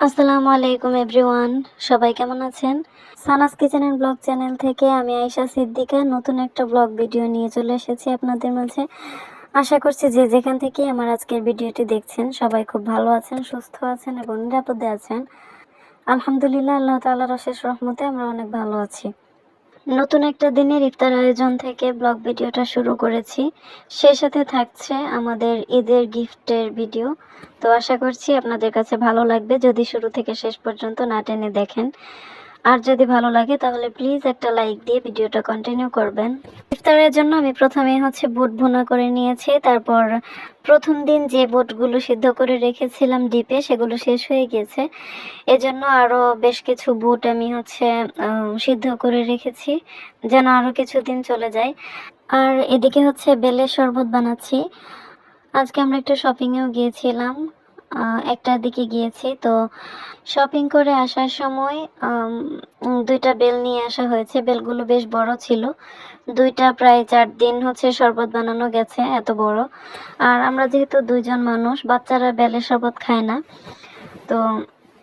আসসালামু আলাইকুম এভরিওয়ান, সবাই কেমন আছেন? Sana's kitchen and blog channel থেকে আমি আয়েশা সিদ্দিকা নতুন একটা ব্লগ ভিডিও নিয়ে চলে এসেছি আপনাদের মাঝে। আশা করছি যে যেখান থেকে আমার আজকের ভিডিওটি দেখছেন সবাই খুব ভালো আছেন, সুস্থ আছেন এবং নিরাপদে আছেন। আলহামদুলিল্লাহ, আল্লাহ তাআলার অশেষ রহমতে আমরা অনেক ভালো আছি। নতুন একটা দিনের ইফতার আয়োজন থেকে ব্লগ ভিডিওটা শুরু করেছি। সেই সাথে থাকছে আমাদের ঈদের গিফটের ভিডিও। তো আশা করছি আপনাদের কাছে ভালো লাগবে যদি শুরু থেকে শেষ পর্যন্ত না টেনে দেখেন। আর যদি ভালো লাগে তাহলে প্লিজ একটা লাইক দিয়ে ভিডিওটা কন্টিনিউ করবেন। ইফতারের জন্য আমি প্রথমেই বুট ভুনা করে নিয়েছি। তারপর প্রথম দিন যে বুটগুলো সিদ্ধ করে রেখেছিলাম ডিপে, সেগুলো শেষ হয়ে গেছে। এজন্য আরও বেশ কিছু বুট আমি সিদ্ধ করে রেখেছি যেন আরও কিছুদিন চলে যায়। আর এদিকে বেলের শরবত বানাচ্ছি। আজকে আমরা একটু শপিংয়েও গিয়েছিলাম, একটার দিকে গিয়েছি। তো শপিং করে আসার সময় দুইটা বেল নিয়ে আসা হয়েছে। বেলগুলো বেশ বড় ছিল, দুইটা প্রায় 4 দিন শরবত বানানো গেছে, এত বড়। আর আমরা যেহেতু দুইজন মানুষ, বাচ্চারা বেলের শরবত খায় না, তো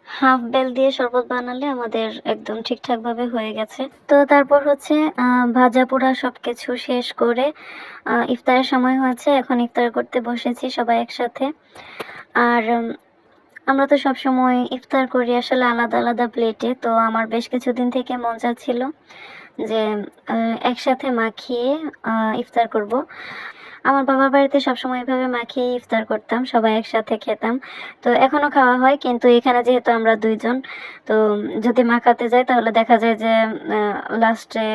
হাফ বেল দিয়ে শরবত বানালে আমাদের একদম ঠিকঠাকভাবে হয়ে গেছে। তো তারপর ভাজা পোড়া সবকিছু শেষ করে ইফতারের সময় হয়েছে, এখন ইফতার করতে বসেছি সবাই একসাথে। আর আমরা তো সবসময় ইফতার করি আসলে আলাদা আলাদা প্লেটে। তো আমার বেশ কিছুদিন থেকে মন চাচ্ছিল যে একসাথে মাখিয়ে ইফতার করব। আমার বাবার বাড়িতে সবসময় এভাবে মাখিয়ে ইফতার করতাম, সবাই একসাথে খেতাম। তো এখনও খাওয়া হয়, কিন্তু এখানে যেহেতু আমরা দুইজন, তো যদি মাখাতে যাই তাহলে দেখা যায় যে লাস্টে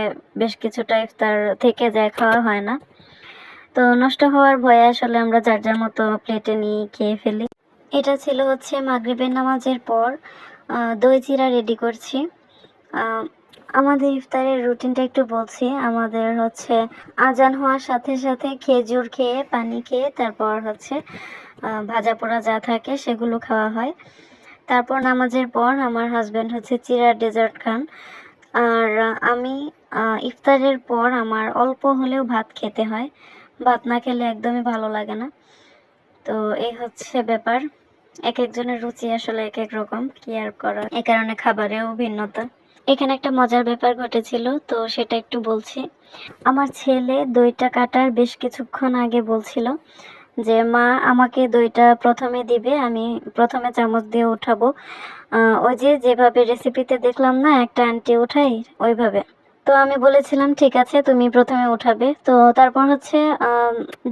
বেশ কিছুটা ইফতার থেকে যায়, খাওয়া হয় না। তো নষ্ট হওয়ার ভয়ে আসলে আমরা যার যার মতো প্লেটে নিয়ে খেয়ে ফেলি। এটা ছিল মাগরিবের নামাজের পর। দই চিড়া রেডি করছি। আমাদের ইফতারের রুটিনটা একটু বলছি। আমাদের আজান হওয়ার সাথে সাথে খেজুর খেয়ে, পানি খেয়ে, তারপর ভাজা পোড়া যা থাকে সেগুলো খাওয়া হয়। তারপর নামাজের পর আমার হাজব্যান্ড চিড়ার ডেজার্ট খান। আর আমি ইফতারের পর আমার অল্প হলেও ভাত খেতে হয়, ভাত না খেলে একদমই ভালো লাগে না। তো এই ব্যাপার। এক একজনের রুচি আসলে এক এক রকম, কি আর করার, এ কারণে খাবারেও ভিন্নতা। এখানে একটা মজার ব্যাপার ঘটেছিল, তো সেটা একটু বলছি। আমার ছেলে দইটা কাটার বেশ কিছুক্ষণ আগে বলছিল যে মা আমাকে দইটা প্রথমে দিবে, আমি প্রথমে চামচ দিয়ে উঠাবো। ওই যেভাবে রেসিপিতে দেখলাম না একটা আন্টি উঠাই, ওইভাবে। তো আমি বলেছিলাম ঠিক আছে, তুমি প্রথমে উঠাবে। তো তারপর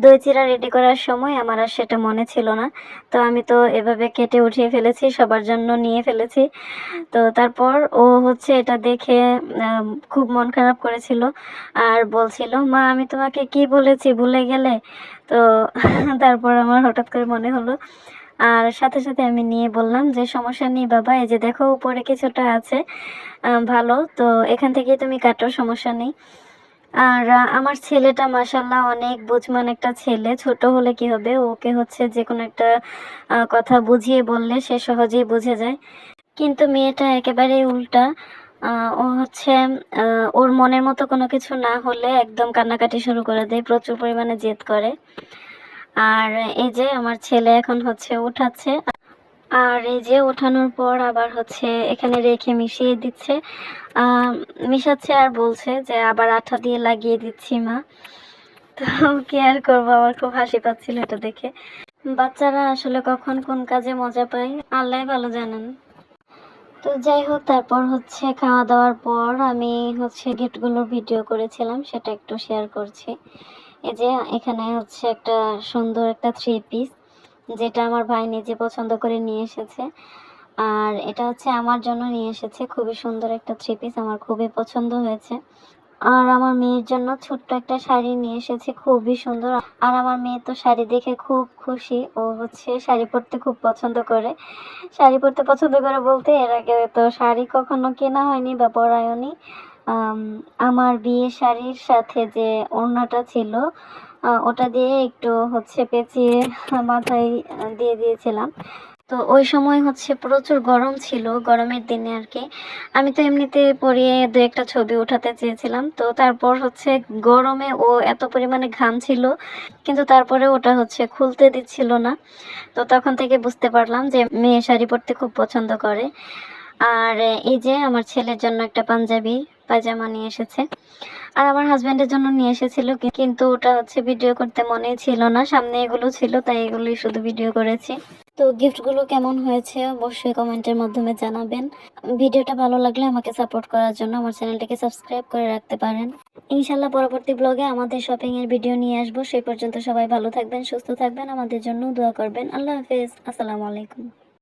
দই চিড়া রেডি করার সময় আমার আর সেটা মনে ছিল না। তো আমি তো এভাবে কেটে উঠিয়ে ফেলেছি, সবার জন্য নিয়ে ফেলেছি। তো তারপর ও এটা দেখে খুব মন খারাপ করেছিল আর বলছিল, মা আমি তোমাকে কি বলেছি ভুলে গেলে? তো তারপর আমার হঠাৎ করে মনে হলো, আর সাথে সাথে আমি নিয়ে বললাম যে সমস্যা নেই বাবা, এই যে দেখো উপরে কিছুটা আছে, ভালো, তো এখান থেকে তুমি কাটো, সমস্যা নেই। আর আমার ছেলেটা মাশাআল্লাহ অনেক বুঝমান একটা ছেলে। ছোট হলে কি হবে, ওকে যে কোনো একটা কথা বুঝিয়ে বললে সে সহজেই বুঝে যায়। কিন্তু মেয়েটা একেবারে উল্টা। ও ওর মনের মতো কোনো কিছু না হলে একদম কান্নাকাটি শুরু করে দেয়, প্রচুর পরিমাণে জেদ করে। আর এই যে আমার ছেলে এখন উঠাচ্ছে, আর এই যে ওঠানোর পর আবার এখানে রেখে মিশিয়ে দিচ্ছে, মিশাচ্ছে আর বলছে যে আবার আঠা দিয়ে লাগিয়ে দিচ্ছি মা। তো কি আর করবো, আমার খুব হাসি পাচ্ছিল এটা দেখে। বাচ্চারা আসলে কখন কোন কাজে মজা পায় আল্লাহ ভালো জানেন। তো যাই হোক, তারপর খাওয়া দাওয়ার পর আমি গিফটগুলোর ভিডিও করেছিলাম, সেটা একটু শেয়ার করছি। এই যে এখানে একটা সুন্দর একটা 3 পিস, যেটা আমার ভাই নিজে পছন্দ করে নিয়ে এসেছে। আর এটা আমার জন্য নিয়ে এসেছে, খুবই সুন্দর একটা 3 পিস, আমার খুবই পছন্দ হয়েছে। আর আমার মেয়ের জন্য ছোট্ট একটা শাড়ি নিয়ে এসেছে, খুবই সুন্দর। আর আমার মেয়ে তো শাড়ি দেখে খুব খুশি, ও শাড়ি পরতে খুব পছন্দ করে। শাড়ি পরতে পছন্দ করে বলতে, এর আগে তো শাড়ি কখনো কেনা হয়নি বা পরায়নি। আমার বিয়ের শাড়ির সাথে যে ওড়নাটা ছিল, ওটা দিয়ে একটু পেঁচিয়ে মাথায় দিয়ে দিয়েছিলাম। তো ওই সময় হচ্ছে প্রচুর গরম ছিল, গরমের দিনে আর কি। আমি তো এমনিতে পরিয়ে দু একটা ছবি উঠাতে চেয়েছিলাম, তো তারপর হচ্ছে গরমে ও এত পরিমাণে ঘামছিল, কিন্তু তারপরে ওটা হচ্ছে খুলতে দিচ্ছিল না। তো তখন থেকে বুঝতে পারলাম যে মেয়ে শাড়ি পরতে খুব পছন্দ করে। আর এই যে আমার ছেলের জন্য একটা পাঞ্জাবি পায়জামা নিয়ে এসেছে, আর আমার হাজবেন্ডের জন্য নিয়ে এসেছিল, কিন্তু ওটা হচ্ছে ভিডিও করতে মনেই ছিল না, সামনে এগুলো ছিল তাই এগুলোই শুধু ভিডিও করেছি। তো গিফটগুলো কেমন হয়েছে অবশ্যই কমেন্টের মাধ্যমে জানাবেন। ভিডিওটা ভালো লাগলে আমাকে সাপোর্ট করার জন্য আমার চ্যানেলটিকে সাবস্ক্রাইব করে রাখতে পারেন। ইনশাল্লাহ পরবর্তী ব্লগে আমাদের শপিং এর ভিডিও নিয়ে আসবো। সেই পর্যন্ত সবাই ভালো থাকবেন, সুস্থ থাকবেন, আমাদের জন্য দোয়া করবেন। আল্লাহ হাফেজ, আসসালামু আলাইকুম।